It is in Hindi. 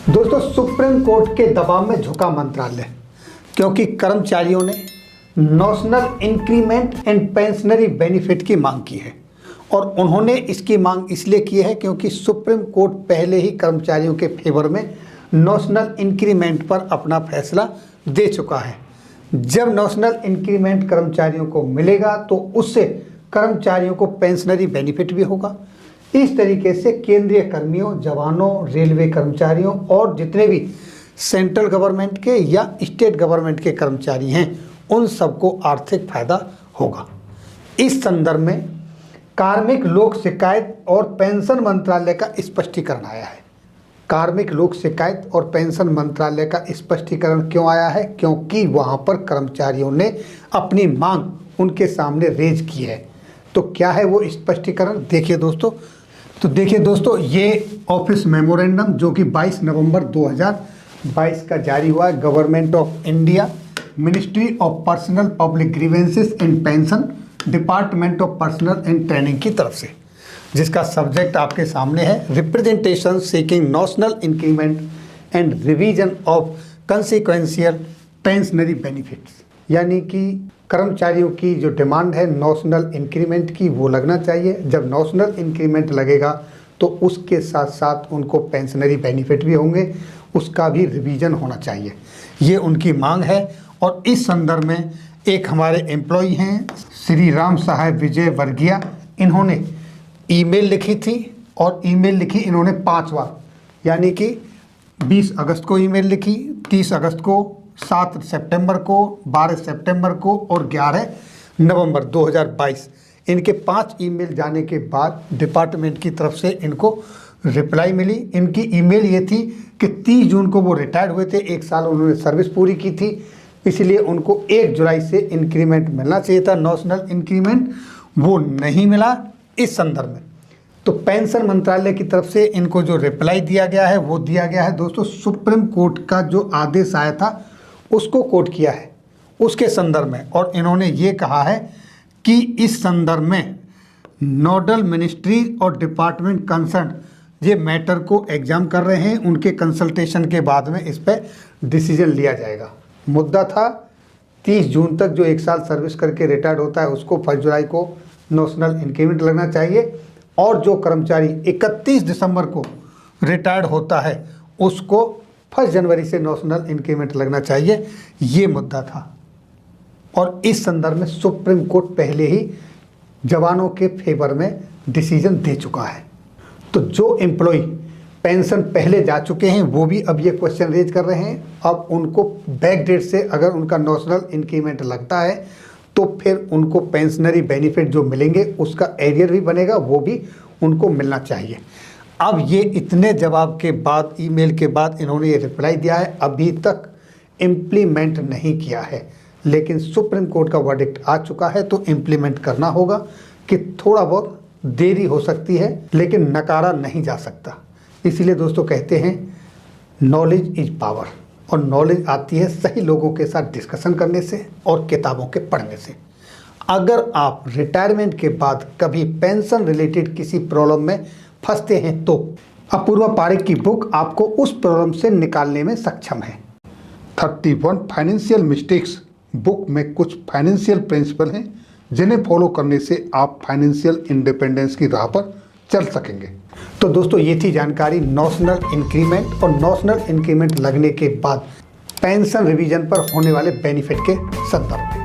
दोस्तों, सुप्रीम कोर्ट के दबाव में झुका मंत्रालय, क्योंकि कर्मचारियों ने national increment and pensionary benefit की मांग की है। और उन्होंने इसकी मांग इसलिए की है क्योंकि सुप्रीम कोर्ट पहले ही कर्मचारियों के फेवर में नेशनल इंक्रीमेंट पर अपना फैसला दे चुका है। जब नेशनल इंक्रीमेंट कर्मचारियों को मिलेगा तो उससे कर्मचारियों को पेंशनरी बेनिफिट भी होगा। इस तरीके से केंद्रीय कर्मियों, जवानों, रेलवे कर्मचारियों और जितने भी सेंट्रल गवर्नमेंट के या स्टेट गवर्नमेंट के कर्मचारी हैं उन सबको आर्थिक फायदा होगा। इस संदर्भ में कार्मिक लोक शिकायत और पेंशन मंत्रालय का स्पष्टीकरण आया है। कार्मिक लोक शिकायत और पेंशन मंत्रालय का स्पष्टीकरण क्यों आया है? क्योंकि वहां पर कर्मचारियों ने अपनी मांग उनके सामने रेज की है। तो क्या है वो स्पष्टीकरण? देखिए दोस्तों, ये ऑफिस मेमोरेंडम जो कि 22 नवंबर 2022 का जारी हुआ है government of India, ministry of personnel public grievances and pension, department of personal and training की तरफ से, जिसका सब्जेक्ट आपके सामने है representation seeking national increment and revision of कंसिक्वेंशियल pensionary benefits. यानी कि कर्मचारियों की जो डिमांड है नेशनल इंक्रीमेंट की वो लगना चाहिए। जब नेशनल इंक्रीमेंट लगेगा तो उसके साथ साथ उनको पेंशनरी बेनिफिट भी होंगे, उसका भी रिवीजन होना चाहिए। ये उनकी मांग है। और इस संदर्भ में एक हमारे एम्प्लॉई हैं श्री राम साहेब विजय वर्गीय, इन्होंने ईमेल लिखी थी और ईमेल लिखी इन्होंने 5 बार, यानी कि 20 अगस्त को ईमेल लिखी, 30 अगस्त को, 7 सितंबर को, 12 सितंबर को और 11 नवंबर 2022। इनके 5 ईमेल जाने के बाद डिपार्टमेंट की तरफ से इनको रिप्लाई मिली। इनकी ईमेल ये थी कि 30 जून को वो रिटायर्ड हुए थे, 1 साल उन्होंने सर्विस पूरी की थी, इसलिए उनको 1 जुलाई से इंक्रीमेंट मिलना चाहिए था, नेशनल इंक्रीमेंट, वो नहीं मिला। इस संदर्भ में तो पेंशन मंत्रालय की तरफ से इनको जो रिप्लाई दिया गया है वो दिया गया है दोस्तों, सुप्रीम कोर्ट का जो आदेश आया था उसको कोट किया है उसके संदर्भ में। और इन्होंने ये कहा है कि इस संदर्भ में नोडल मिनिस्ट्री और डिपार्टमेंट कंसर्न ये मैटर को एग्जाम कर रहे हैं, उनके कंसल्टेशन के बाद में इस पर डिसीजन लिया जाएगा। मुद्दा था 30 जून तक जो 1 साल सर्विस करके रिटायर्ड होता है उसको 1 जुलाई को नेशनल इंक्रीमेंट लगना चाहिए, और जो कर्मचारी 31 दिसंबर को रिटायर्ड होता है उसको 1 जनवरी से नेशनल इंक्रीमेंट लगना चाहिए। ये मुद्दा था। और इस संदर्भ में सुप्रीम कोर्ट पहले ही जवानों के फेवर में डिसीजन दे चुका है। तो जो एम्प्लॉय पेंशन पहले जा चुके हैं वो भी अब ये क्वेश्चन रेज कर रहे हैं। अब उनको बैक डेट से अगर उनका नेशनल इंक्रीमेंट लगता है तो फिर उनको पेंशनरी बेनिफिट जो मिलेंगे उसका एरियर भी बनेगा, वो भी उनको मिलना चाहिए। अब ये इतने जवाब के बाद, ईमेल के बाद इन्होंने ये रिप्लाई दिया है, अभी तक इम्प्लीमेंट नहीं किया है, लेकिन सुप्रीम कोर्ट का वर्डिक्ट आ चुका है तो इम्प्लीमेंट करना होगा। कि थोड़ा बहुत देरी हो सकती है लेकिन नकारा नहीं जा सकता। इसीलिए दोस्तों कहते हैं नॉलेज इज पावर, और नॉलेज आती है सही लोगों के साथ डिस्कशन करने से और किताबों के पढ़ने से। अगर आप रिटायरमेंट के बाद कभी पेंशन रिलेटेड किसी प्रॉब्लम में फंसते हैं तो अपूर्वा पारिक की बुक आपको उस प्रॉब्लम से निकालने में सक्षम है। 31 फाइनेंशियल मिस्टेक्स बुक में कुछ फाइनेंशियल प्रिंसिपल हैं जिन्हें फॉलो करने से आप फाइनेंशियल इंडिपेंडेंस की राह पर चल सकेंगे। तो दोस्तों, ये थी जानकारी नेशनल इंक्रीमेंट और नेशनल इंक्रीमेंट लगने के बाद पेंशन रिवीजन पर होने वाले बेनिफिट के संदर्भ में।